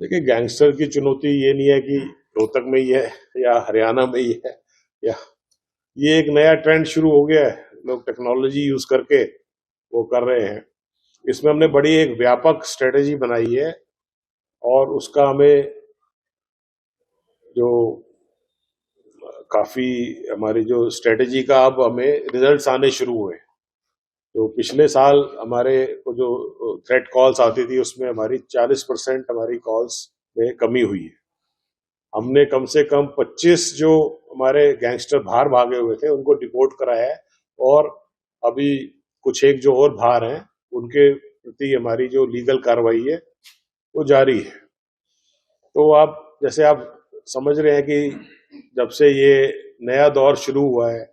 देखिए, गैंगस्टर की चुनौती ये नहीं है कि रोहतक में ही है या हरियाणा में ही है, या ये एक नया ट्रेंड शुरू हो गया है। लोग टेक्नोलॉजी यूज करके वो कर रहे हैं। इसमें हमने बड़ी एक व्यापक स्ट्रेटेजी बनाई है, और उसका हमें जो काफी हमारी जो स्ट्रेटेजी का अब हमें रिजल्ट्स आने शुरू हुए। तो पिछले साल हमारे को जो थ्रेट कॉल्स आती थी, उसमें हमारी 40% हमारी कॉल्स में कमी हुई है। हमने कम से कम 25 जो हमारे गैंगस्टर बाहर भागे हुए थे उनको डिपोर्ट कराया है, और अभी कुछ एक जो और बाहर हैं उनके प्रति हमारी जो लीगल कार्रवाई है वो जारी है। तो आप जैसे आप समझ रहे हैं कि जब से ये नया दौर शुरू हुआ है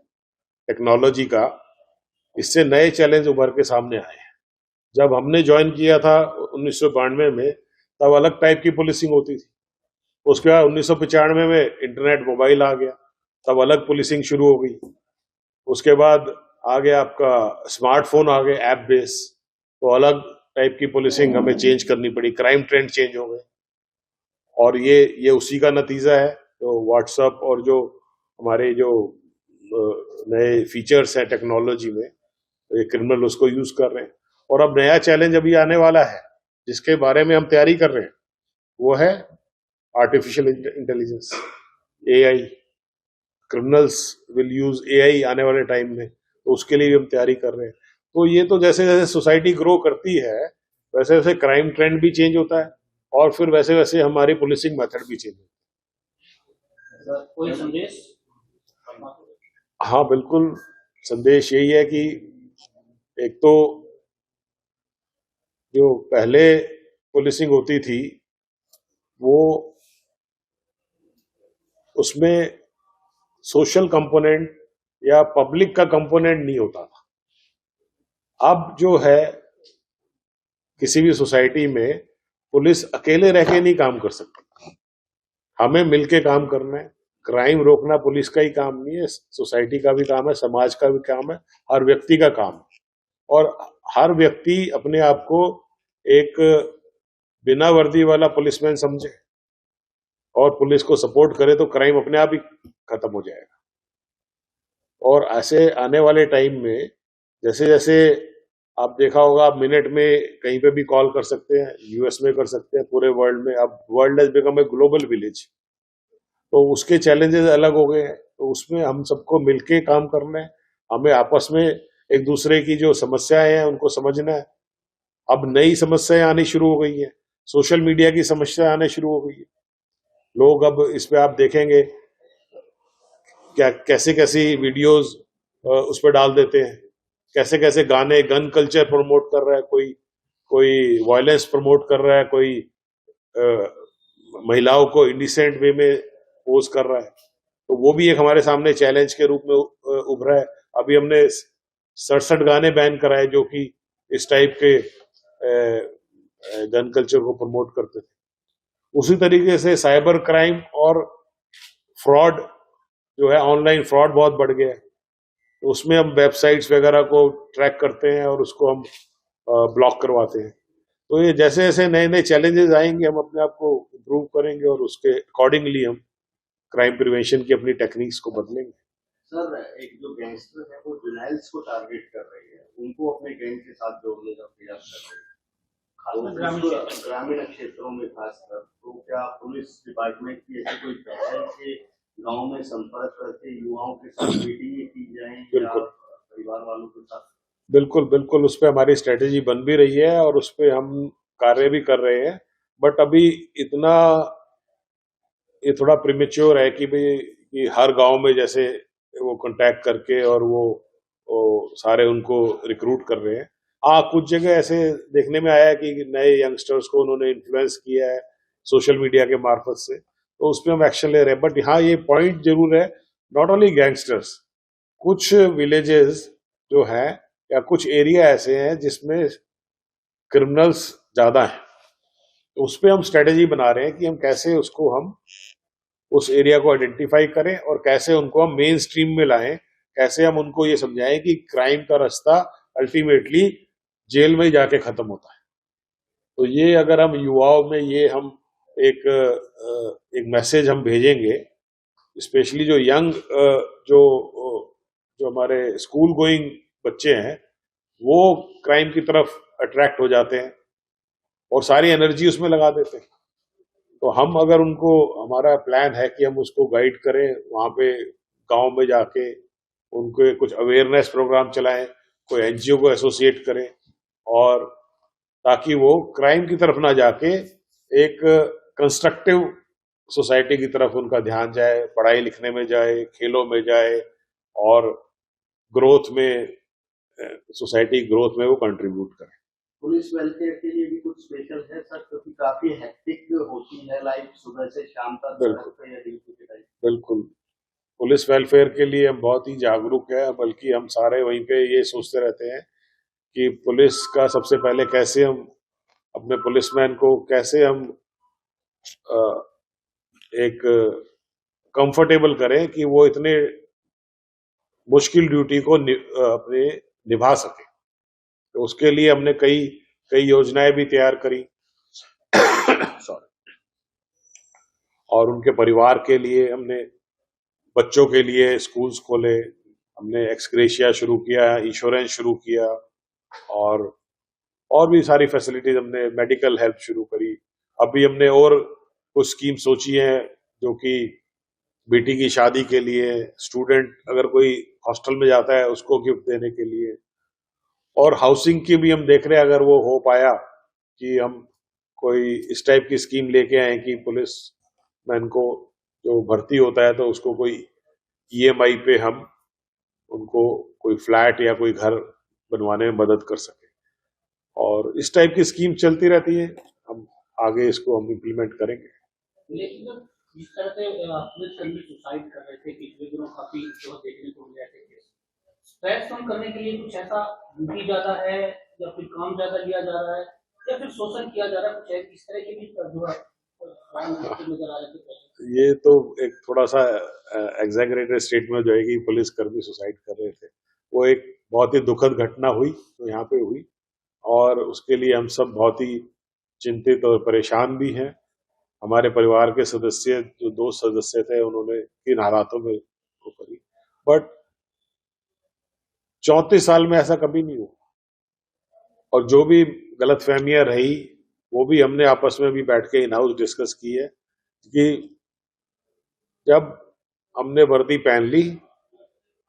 टेक्नोलॉजी का, इससे नए चैलेंज उभर के सामने आए हैं। जब हमने ज्वाइन किया था 1992 में, तब अलग टाइप की पुलिसिंग होती थी। उसके बाद 1995 में इंटरनेट मोबाइल आ गया, तब अलग पुलिसिंग शुरू हो गई। उसके बाद आ गया आपका स्मार्टफोन आ गए ऐप बेस, तो अलग टाइप की पुलिसिंग हमें चेंज करनी पड़ी। क्राइम ट्रेंड चेंज हो गए, और ये उसी का नतीजा है। तो व्हाट्सएप और जो हमारे जो नए फीचर्स हैं टेक्नोलॉजी में, तो ये क्रिमिनल उसको यूज कर रहे हैं। और अब नया चैलेंज अभी आने वाला है जिसके बारे में हम तैयारी कर रहे हैं, वो है artificial intelligence, AI. Criminals will use AI आने वाले टाइम में, तो उसके लिए भी हम तैयारी कर रहे हैं। तो ये तो जैसे जैसे सोसाइटी ग्रो करती है, वैसे वैसे क्राइम ट्रेंड भी चेंज होता है, और फिर वैसे वैसे हमारी पुलिसिंग मेथड भी चेंज होता है। कोई संदेश? हाँ, बिल्कुल। संदेश यही है कि एक तो जो पहले पुलिसिंग होती थी, वो उसमें सोशल कंपोनेंट या पब्लिक का कंपोनेंट नहीं होता था। अब जो है, किसी भी सोसाइटी में पुलिस अकेले रह के नहीं काम कर सकती, हमें मिलके काम करना है। क्राइम रोकना पुलिस का ही काम नहीं है, सोसाइटी का भी काम है, समाज का भी काम है, हर व्यक्ति का काम है। और हर व्यक्ति अपने आप को एक बिना वर्दी वाला पुलिसमैन समझे और पुलिस को सपोर्ट करे, तो क्राइम अपने आप ही खत्म हो जाएगा। और ऐसे आने वाले टाइम में जैसे जैसे आप देखा होगा, आप मिनट में कहीं पे भी कॉल कर सकते हैं, यूएस में कर सकते हैं, पूरे वर्ल्ड में। अब world has become a global village, तो उसके चैलेंजेस अलग हो गए हैं। तो उसमें हम सबको मिलके काम करना है, हमें आपस में एक दूसरे की जो समस्याएं हैं उनको समझना है। अब नई समस्याएं आनी शुरू हो गई है, सोशल मीडिया की समस्या आने शुरू हो गई है। लोग अब इस पे आप देखेंगे क्या कैसे कैसी वीडियोस उस पर डाल देते हैं, कैसे कैसे गाने, गन कल्चर प्रमोट कर रहा है कोई, कोई वायलेंस प्रमोट कर रहा है, कोई महिलाओं को इंडिसेंट वे में पोज कर रहा है। तो वो भी एक हमारे सामने चैलेंज के रूप में उभरा है। अभी हमने 67 गाने बैन कराए जो कि इस टाइप के गन कल्चर को प्रमोट करते थे। उसी तरीके से साइबर क्राइम और फ्रॉड जो है, ऑनलाइन फ्रॉड बहुत बढ़ गया है। तो उसमें हम वेबसाइट्स वगैरह को ट्रैक करते हैं और उसको हम ब्लॉक करवाते हैं। तो ये जैसे जैसे नए नए चैलेंजेस आएंगे, हम अपने आप को इम्प्रूव करेंगे और उसके अकॉर्डिंगली हम क्राइम प्रिवेंशन की अपनी टेक्निक्स को बदलेंगे। सर, एक जो गैंगस्टर है वो जुनाइल्स को टारगेट कर रही है, उनको अपने गैंग के साथ जोड़ने का प्रयास कर रही है, ग्रामीण क्षेत्रों में खासकर। तो क्या पुलिस डिपार्टमेंट की ऐसी कोई पहल है गांव में संपर्क करके युवाओं के साथ मीटिंग की जाए या परिवार वालों के साथ? बिल्कुल बिल्कुल, उस पर हमारी स्ट्रेटेजी बन भी रही है और उस पर हम कार्य भी कर रहे हैं। बट अभी इतना ये थोड़ा प्रीमेच्योर है कि भाई कि हर गांव में जैसे वो कांटेक्ट करके और वो सारे उनको रिक्रूट कर रहे हैं। हाँ, कुछ जगह ऐसे देखने में आया है कि नए यंगस्टर्स को उन्होंने इन्फ्लुएंस किया है सोशल मीडिया के मार्फत से, तो उस पर हम एक्शन ले रहे हैं। बट हाँ, ये पॉइंट जरूर है, नॉट ओनली गैंगस्टर्स, कुछ विलेजेस जो हैं या कुछ एरिया ऐसे हैं जिसमें क्रिमिनल्स ज्यादा हैं, तो उस पर हम स्ट्रेटेजी बना रहे हैं कि हम कैसे उसको हम उस एरिया को आइडेंटिफाई करें और कैसे उनको हम मेन स्ट्रीम में लाएं, कैसे हम उनको ये समझाएं कि क्राइम का रास्ता अल्टीमेटली जेल में ही जाके खत्म होता है। तो ये अगर हम युवाओं में ये हम एक मैसेज हम भेजेंगे, स्पेशली जो यंग जो जो हमारे स्कूल गोइंग बच्चे हैं वो क्राइम की तरफ अट्रैक्ट हो जाते हैं और सारी एनर्जी उसमें लगा देते हैं। तो हम अगर उनको, हमारा प्लान है कि हम उसको गाइड करें, वहां पे गांव में जाके उनको कुछ अवेयरनेस प्रोग्राम चलाएं, कोई एनजीओ को एसोसिएट करें, और ताकि वो क्राइम की तरफ ना जाके एक कंस्ट्रक्टिव सोसाइटी की तरफ उनका ध्यान जाए, पढ़ाई लिखने में जाए, खेलों में जाए, और ग्रोथ में, सोसाइटी ग्रोथ में वो कंट्रीब्यूट करे। पुलिस वेलफेयर के लिए भी कुछ स्पेशल है सर, क्योंकि काफी हेक्टिक होती है लाइफ सुबह से शाम तक सड़क पे या ड्यूटी के टाइम। बिल्कुल, पुलिस वेलफेयर के लिए हम बहुत ही जागरूक है, बल्कि हम सारे वहीं पे ये सोचते रहते हैं कि पुलिस का सबसे पहले कैसे हम अपने पुलिसमैन को कैसे हम एक कंफर्टेबल करें कि वो इतने मुश्किल ड्यूटी को अपने निभा सके। तो उसके लिए हमने कई कई योजनाएं भी तैयार करी सॉरी, और उनके परिवार के लिए हमने, बच्चों के लिए स्कूल्स खोले, हमने एक्सग्रेशिया शुरू किया, इंश्योरेंस शुरू किया, और भी सारी फैसिलिटीज, हमने मेडिकल हेल्प शुरू करी। अभी हमने और कुछ स्कीम सोची है जो कि बेटी की शादी के लिए, स्टूडेंट अगर कोई हॉस्टल में जाता है उसको गिफ्ट देने के लिए, और हाउसिंग की भी हम देख रहे हैं अगर वो हो पाया कि हम कोई इस टाइप की स्कीम लेके आए कि पुलिस मैन को जो भर्ती होता है तो उसको कोई ईएमआई पे हम उनको कोई फ्लैट या कोई घर बनवाने में मदद कर सके। और इस टाइप की स्कीम चलती रहती है, हम आगे इसको हम इम्प्लीमेंट करेंगे। लेकिन जिस तरह से पुलिसकर्मी सुसाइड कर रहे थे पिछले दिनों, काफी जो देखने को मिले थे, स्ट्रेस कम करने के लिए कुछ ऐसा ड्यूटी ज्यादा है या फिर काम ज्यादा लिया जा रहा है या फिर शोषण किया जा रहा है, कुछ इस तरह के भी जो है नजर आ रहे थे? ये तो एक थोड़ा सा एग्जैगरेटेड स्टेटमेंट जो है कि पुलिसकर्मी सुसाइड कर रहे थे, वो एक बहुत ही दुखद घटना हुई तो यहाँ पे हुई, और उसके लिए हम सब बहुत ही चिंतित और परेशान भी हैं। हमारे परिवार के सदस्य, जो 2 सदस्य थे, उन्होंने किन हालातों में वो करी, बट 34 साल में ऐसा कभी नहीं हुआ। और जो भी गलतफहमियां रही वो भी हमने आपस में भी बैठ के इन हाउस डिस्कस की है कि जब हमने वर्दी पहन ली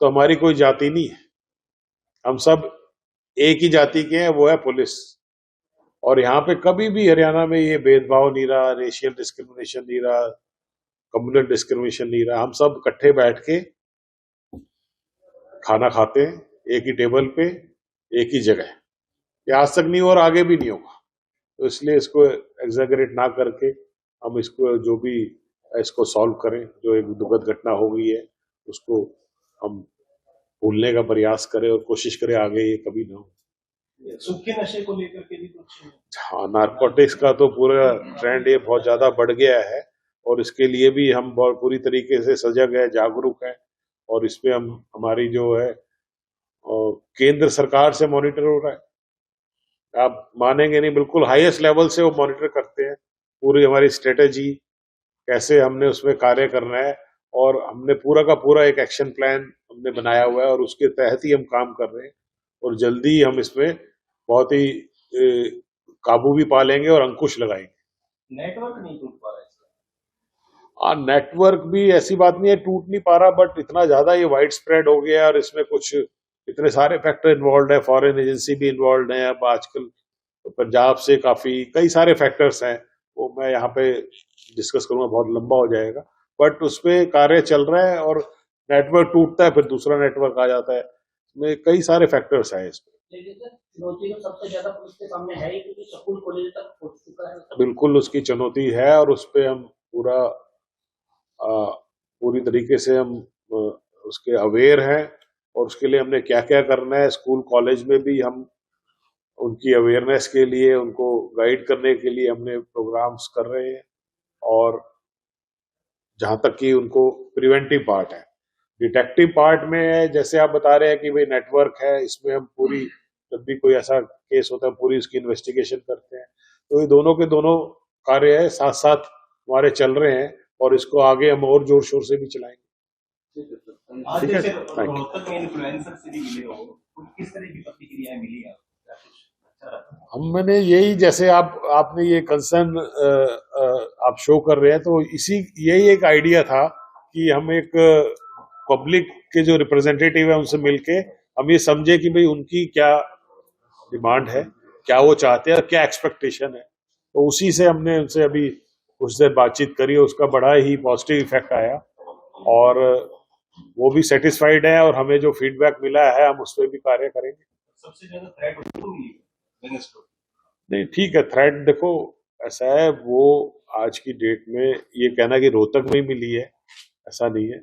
तो हमारी कोई जाति नहीं है, हम सब एक ही जाति के हैं, वो है पुलिस। और यहाँ पे कभी भी हरियाणा में ये भेदभाव नहीं रहा, रेशियल डिस्क्रिमिनेशन नहीं रहा, कम्युनल डिस्क्रिमिनेशन नहीं रहा। हम सब इकट्ठे बैठ के खाना खाते हैं एक ही टेबल पे, एक ही जगह। ये आज तक नहीं हुआ और आगे भी नहीं होगा, तो इसलिए इसको एग्जैगरेट ना करके हम इसको जो भी इसको सॉल्व करें। जो एक दुखद घटना हो गई है उसको हम भूलने का प्रयास करें और कोशिश करें आगे ये कभी ना हो। सूखे नशे को लेकर के भी कुछ? हाँ, नारकोटिक्स का तो पूरा ट्रेंड ये बहुत ज्यादा बढ़ गया है, और इसके लिए भी हम बहुत पूरी तरीके से सजग है, जागरूक है, और इस पे हम, हमारी जो है केंद्र सरकार से मॉनिटर हो रहा है। आप मानेंगे नहीं, बिल्कुल हाईएस्ट लेवल से वो मॉनिटर करते हैं पूरी हमारी स्ट्रेटेजी, कैसे हमने उसमें कार्य करना है, और हमने पूरा का पूरा एक एक्शन प्लान हमने बनाया हुआ है और उसके तहत ही हम काम कर रहे हैं, और जल्दी ही हम इसमें बहुत ही काबू भी पा लेंगे और अंकुश लगाएंगे। नेटवर्क नहीं टूट पा रहा है? नेटवर्क भी ऐसी बात नहीं है टूट नहीं पा रहा, बट इतना ज्यादा ये वाइड स्प्रेड हो गया और इसमें कुछ इतने सारे फैक्टर इन्वॉल्व है, फॉरेन एजेंसी भी इन्वॉल्व है, अब आजकल तो पंजाब से काफी कई सारे फैक्टर्स हैं, वो मैं यहाँ पे डिस्कस करूंगा, बहुत लंबा हो जाएगा, बट उस पर कार्य चल रहा है। और नेटवर्क टूटता है फिर दूसरा नेटवर्क आ जाता है, इसमें कई सारे फैक्टर्स हैं इसमें। चुनौती तो सबसे ज्यादा पुलिस के सामने है ही, क्योंकि स्कूल कॉलेज तक पहुंच चुका है। बिल्कुल उसकी चुनौती है, और उस पर हम पूरी तरीके से हम उसके अवेयर हैं, और उसके लिए हमने क्या क्या करना है, स्कूल कॉलेज में भी हम उनकी अवेयरनेस के लिए, उनको गाइड करने के लिए हमने प्रोग्राम्स कर रहे हैं। और जहां तक कि उनको प्रिवेंटिव पार्ट है, डिटेक्टिव पार्ट में जैसे आप बता रहे हैं कि भाई नेटवर्क है, इसमें हम पूरी, जब भी कोई ऐसा केस होता है पूरी उसकी इन्वेस्टिगेशन करते हैं, तो ये दोनों के दोनों कार्य है, साथ साथ हमारे चल रहे हैं और इसको आगे हम और जोर शोर से भी चलाएंगे। आज ठीक है, जैसे थैंक यू। रोहतक में इन्फ्लुएंसर से भी मिले हो, तो किस तरह की प्रतिक्रियाएं मिली आपको? अच्छा रहा? मैंने यही, जैसे आपने ये कंसर्न आप शो कर रहे हैं, तो यही एक आइडिया था कि हम एक पब्लिक के जो रिप्रेजेंटेटिव है उनसे मिलके हम ये समझे कि भाई उनकी क्या डिमांड है, क्या वो चाहते हैं और क्या एक्सपेक्टेशन है। तो उसी से हमने उनसे अभी कुछ देर बातचीत करी, उसका बड़ा ही पॉजिटिव इफेक्ट आया और वो भी सेटिस्फाइड है और हमें जो फीडबैक मिला है हम उस पर भी कार्य करेंगे। सबसे ज्यादा थ्रेट उनको हुई है बिजनेस को? नहीं, ठीक है, थ्रेट देखो ऐसा है, वो आज की डेट में ये कहना कि रोहतक में ही मिली है ऐसा नहीं है,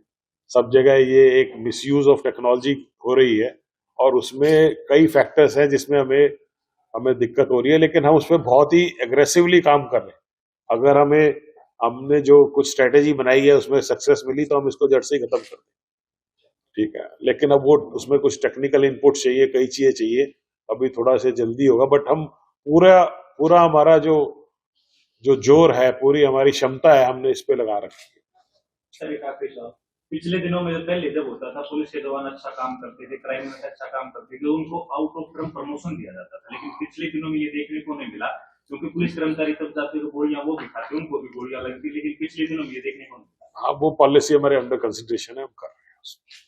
सब जगह ये एक मिसयूज ऑफ टेक्नोलॉजी हो रही है और उसमें कई फैक्टर्स हैं जिसमें हमें दिक्कत हो रही है, लेकिन हम उस पर बहुत ही एग्रेसिवली काम कर रहे हैं। अगर हमने जो कुछ स्ट्रेटेजी बनाई है उसमें सक्सेस मिली तो हम इसको जड़ से ही खत्म कर दें, ठीक है। लेकिन अब वो उसमें कुछ टेक्निकल इनपुट चाहिए, कई चीजें चाहिए, अभी थोड़ा से जल्दी होगा, बट हम पूरा हमारा जो जोर है, पूरी हमारी क्षमता है, हमने इस पे लगा रखी है। सर एक आखिरी सवाल, पिछले दिनों में पहले जब होता था पुलिस के जवान अच्छा काम करते थे, क्राइम में अच्छा काम करते थे, उनको आउट ऑफ टर्म प्रमोशन दिया जाता था, लेकिन पिछले दिनों में ये देखने को नहीं मिला क्योंकि पुलिस कर्मचारी तब जाते तो गोलियां वो भी खाते, उनको भी गोलियां लगती, लेकिन पिछले दिनों में ये देखने को नहीं मिला। हाँ, वो पॉलिसी हमारे अंडर कंसिडरेशन है, हम कर रहे हैं।